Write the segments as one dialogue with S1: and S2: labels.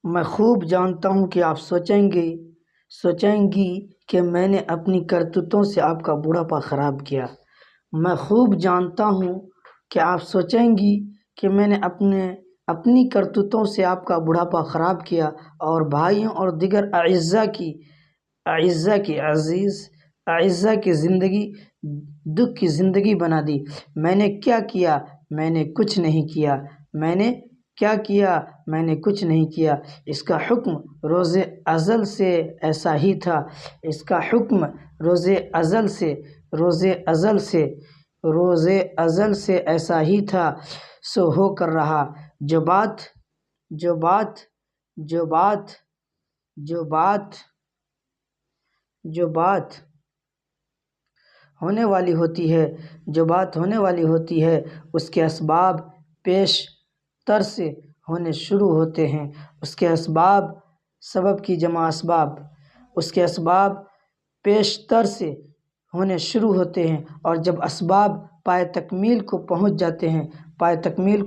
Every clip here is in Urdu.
S1: میں خوب جانتا ہوں کہ آپ سوچیں گی کہ میں نے اپنی کرتوتوں سے آپ کا بڑھاپا خراب کیا۔ میں خوب جانتا ہوں کہ آپ سوچیں گی کہ میں نے اپنی کرتوتوں سے آپ کا بڑھاپا خراب کیا اور بھائیوں اور دیگر اعزاء کی زندگی دکھ کی زندگی بنا دی۔ میں نے کیا کیا؟ میں نے کچھ نہیں کیا۔ میں نے کیا کیا؟ میں نے کچھ نہیں کیا۔ اس کا حکم روز ازل سے ایسا ہی تھا۔ اس کا حکم روز ازل سے ایسا ہی تھا، سو ہو کر رہا۔ جو بات ہونے والی ہوتی ہے اس کے اسباب پیش تر سے ہونے شروع ہوتے ہیں۔ اس کے اسباب، سبب کی جمع اسباب، اس کے اسباب پیش تر سے ہونے شروع ہوتے ہیں، اور جب اسباب پائے تکمیل کو پہنچ جاتے ہیں، پائے تکمیل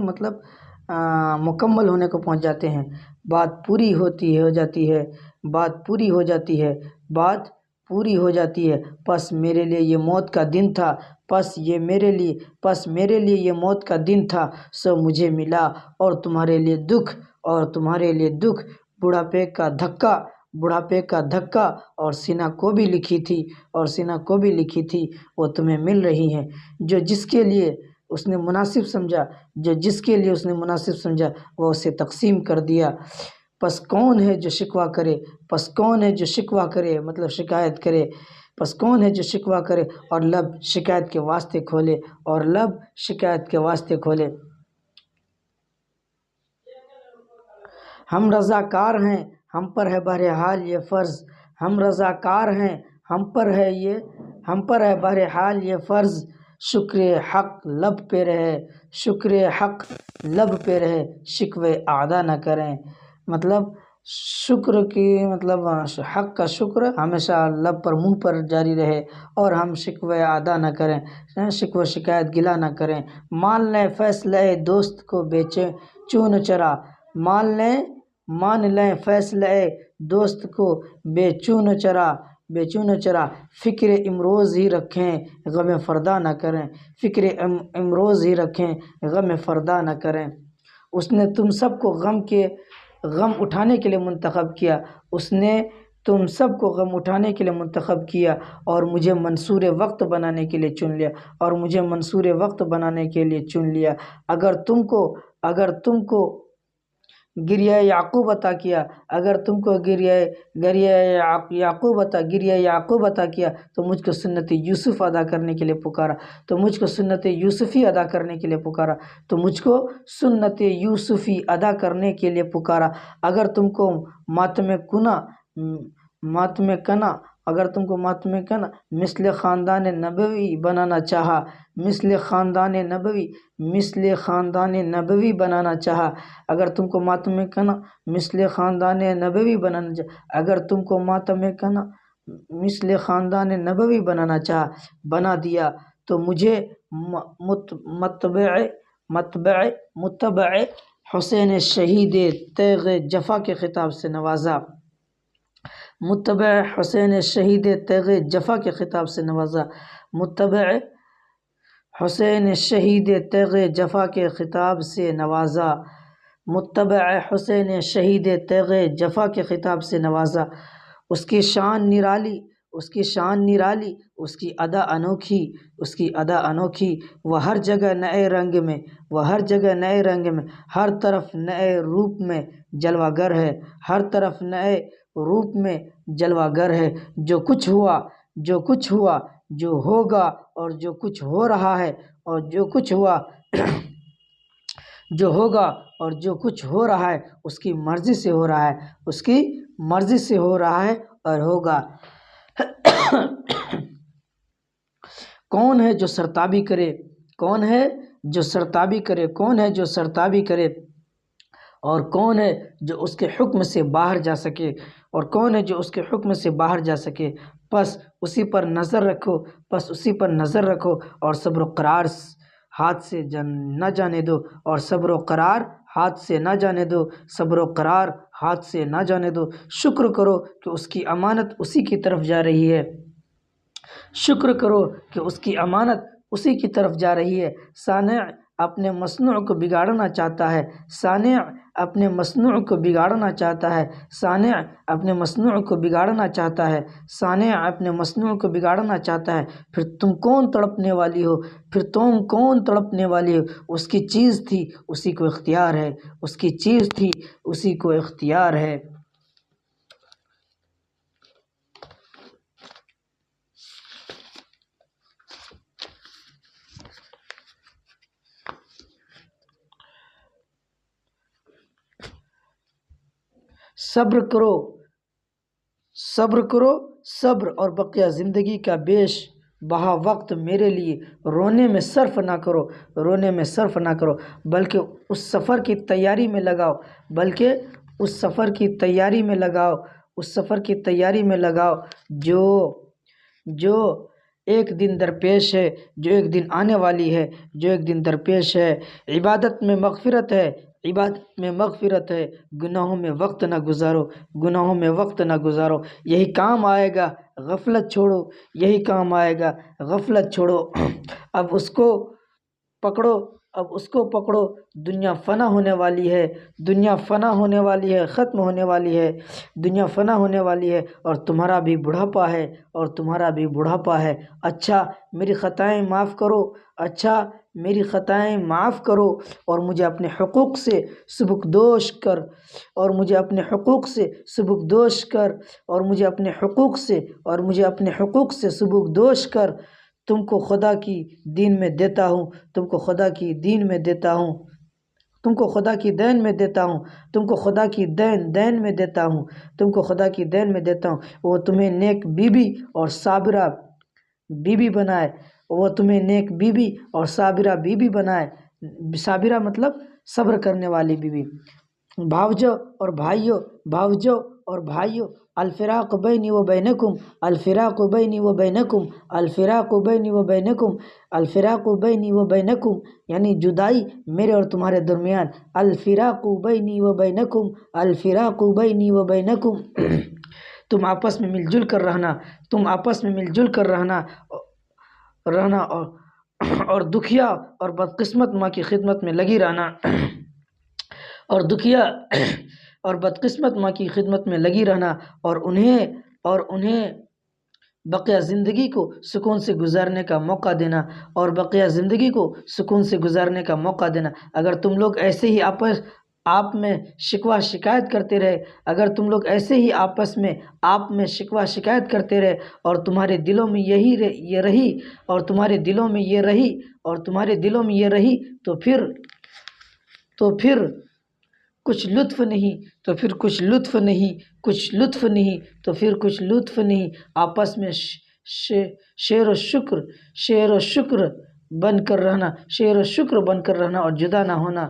S1: مطلب مکمل ہونے کو پہنچ جاتے ہیں، بات پوری ہو جاتی ہے۔ پس میرے لیے یہ موت کا دن تھا، یہ موت کا دن تھا، سو مجھے ملا، اور تمہارے لیے دکھ، بڑھاپے کا دھکا، اور سینہ کو بھی لکھی تھی، وہ تمہیں مل رہی ہیں۔ جو جس کے لیے اس نے مناسب سمجھا وہ اسے تقسیم کر دیا۔ پس کون ہے جو شکوہ کرے مطلب شکایت کرے، پس کون ہے جو شکوہ کرے اور لب شکایت کے واسطے کھولے۔ ہم رضاکار ہیں، ہم پر ہے بہرحال یہ فرض، ہم رضاکار ہیں، ہم پر ہے بہرحال یہ فرض، شکر حق لب پہ رہے، شکوے ادا نہ کریں۔ مطلب حق کا شکر ہمیشہ لب پر، منہ پر جاری رہے، اور ہم شکوے ادا نہ کریں، شکوہ شکایت گلہ نہ کریں۔ مان لیں فیصلہ دوست کو بے چون چرا، مان لیں فیصلہ دوست کو بے چون چرا، فکر امروز ہی رکھیں غم فردا نہ کریں۔ اس نے تم سب کو غم اٹھانے کے لیے منتخب کیا، اور مجھے منصور وقت بنانے کے لیے چن لیا۔ اگر تم کو گریہ یعقوب عطا کیا، تو مجھ کو سنت یوسفی ادا کرنے کے لیے پکارا۔ اگر تم کو ماتم کنا مثل خاندان نبوی بنانا چاہا، اگر تم کو ماتم کنا مثل خاندان نبوی بنانا چاہا، بنا دیا، تو مجھے متبع حسین شہید تیغ جفا کے خطاب سے نوازا۔ متبع حسین شہید تیغ جفا کے خطاب سے نوازا۔ متبع حسین شہید تیغ جفا کے خطاب سے نوازا۔ متبع حسین شہید تیغ جفا کے خطاب سے نوازا۔ اس کی شان نرالی، اس کی ادا انوکھی، وہ ہر جگہ نئے رنگ میں، ہر طرف نئے روپ میں جلوہ گر ہے، جو کچھ ہوا، جو ہوگا، اور جو کچھ ہو رہا ہے، اس کی مرضی سے ہو رہا ہے اور ہوگا۔ کون ہے جو سرتابی کرے، اور کون ہے جو اس کے حکم سے باہر جا سکے۔ اور کون ہے جو اس کے حکم سے باہر جا سکے؟ پس اسی پر نظر رکھو اور صبر و قرار ہاتھ سے نہ جانے دو اور صبر و قرار ہاتھ سے نہ جانے دو صبر و قرار ہاتھ سے نہ جانے دو۔ شکر کرو کہ اس کی امانت اسی کی طرف جا رہی ہے، شکر کرو کہ اس کی امانت اسی کی طرف جا رہی ہے۔ صانع اپنے مصنوع کو بگاڑنا چاہتا ہے، صانع اپنے مصنوع کو بگاڑنا چاہتا ہے، صانع اپنے مصنوع کو بگاڑنا چاہتا ہے، صانع اپنے مصنوع کو بگاڑنا چاہتا ہے۔ پھر تم کون تڑپنے والی ہو؟ اس کی چیز تھی اسی کو اختیار ہے، اس کی چیز تھی اسی کو اختیار ہے۔ صبر کرو صبر اور بقیہ زندگی کا بیش بہا وقت میرے لیے رونے میں صرف نہ کرو بلکہ اس سفر کی تیاری میں لگاؤ جو ایک دن درپیش ہے، جو ایک دن آنے والی ہے، جو ایک دن درپیش ہے۔ عبادت میں مغفرت ہے، گناہوں میں وقت نہ گزارو، یہی کام آئے گا غفلت چھوڑو، اب اس کو پکڑو، دنیا فنا ہونے والی ہے اور تمہارا بھی بڑھاپا ہے، اچھا میری خطائیں معاف کرو اور مجھے اپنے حقوق سے سبکدوش کر، تم کو خدا کی دین میں دیتا ہوں، تم کو خدا کی دین میں دیتا ہوں، وہ تمہیں نیک بیوی اور صابرہ بیوی بنائے، صابرہ مطلب صبر کرنے والی بیوی۔ بھاوجو اور بھائیو الفراق بینی و بینکم یعنی جدائی میرے اور تمہارے درمیان، الفراق بینی و بینکم تم آپس میں مل جل کر رہنا اور دکھیا اور بدقسمت ماں کی خدمت میں لگی رہنا اور انہیں بقیہ زندگی کو سکون سے گزارنے کا موقع دینا۔ اگر تم لوگ ایسے ہی آپ میں شکوہ شکایت کرتے رہے اور تمہارے دلوں میں یہ رہی تو پھر کچھ لطف نہیں، آپس میں شیر و شکر بن کر رہنا اور جدا نہ ہونا۔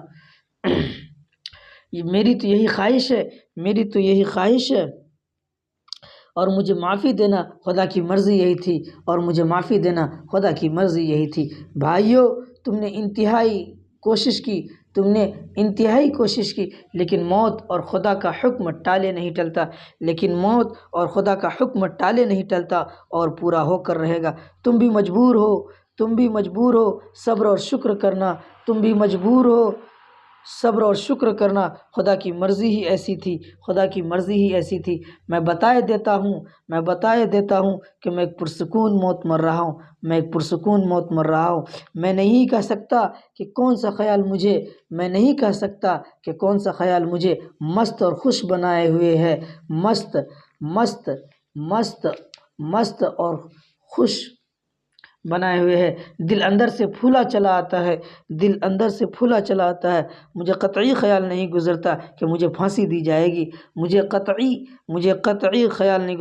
S1: میری تو یہی خواہش ہے اور مجھے معافی دینا خدا کی مرضی یہی تھی۔ بھائیو تم نے انتہائی کوشش کی لیکن موت اور خدا کا حکم ٹالے نہیں ٹلتا اور پورا ہو کر رہے گا۔ تم بھی مجبور ہو صبر اور شکر کرنا، خدا کی مرضی ہی ایسی تھی۔ میں بتائے دیتا ہوں کہ میں ایک پرسکون موت مر رہا ہوں، میں نہیں کہہ سکتا کہ کون سا خیال مجھے مست اور خوش بنائے ہوئے ہے، مست اور خوش بنائے ہوئے ہے۔ دل اندر سے پھولا چلا آتا ہے، مجھے قطعی خیال نہیں گزرتا کہ مجھے پھانسی دی جائے گی، مجھے قطعی خیال نہیں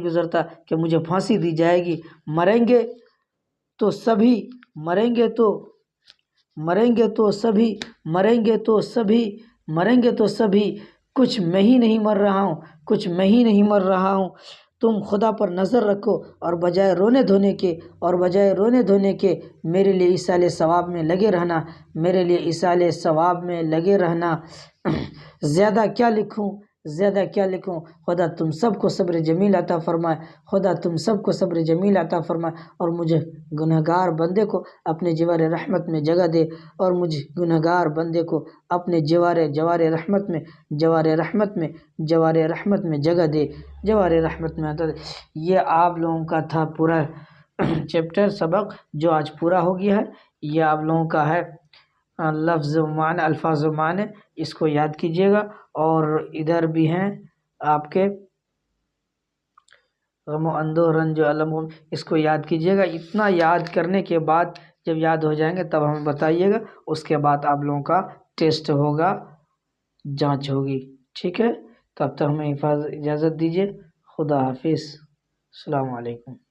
S1: گزرتا کہ مجھے پھانسی دی جائے گی۔ مریں گے تو سبھی، کچھ میں ہی نہیں مر رہا ہوں، کچھ میں ہی نہیں مر رہا ہوں۔ تم خدا پر نظر رکھو اور بجائے رونے دھونے کے میرے لیے ایصال ثواب میں لگے رہنا، میرے لیے ایصال ثواب میں لگے رہنا۔ زیادہ کیا لکھوں، زیادہ کیا لکھوں۔ خدا تم سب کو صبر جمیل عطا فرمائے، خدا تم سب کو صبر جمیل عطا فرمائے، اور مجھے گنہگار بندے کو اپنے جوار رحمت میں جگہ دے، اور مجھے گنہگار بندے کو اپنے جوار رحمت میں جگہ دے، جوار رحمت میں عطا دے۔ یہ آپ لوگوں کا تھا پورا چیپٹر سبق جو آج پورا ہو گیا ہے۔ یہ آپ لوگوں کا ہے لفظ و معنی، الفاظ و معنی، اس کو یاد کیجیے گا۔ اور ادھر بھی ہیں آپ کے غم و اندوہ رنج و الم، اس کو یاد کیجیے گا۔ اتنا یاد کرنے کے بعد جب یاد ہو جائیں گے تب ہمیں بتائیے گا، اس کے بعد آپ لوگوں کا ٹیسٹ ہوگا، جانچ ہوگی، ٹھیک ہے؟ تب تک ہمیں اجازت دیجیے، خدا حافظ، السلام علیکم۔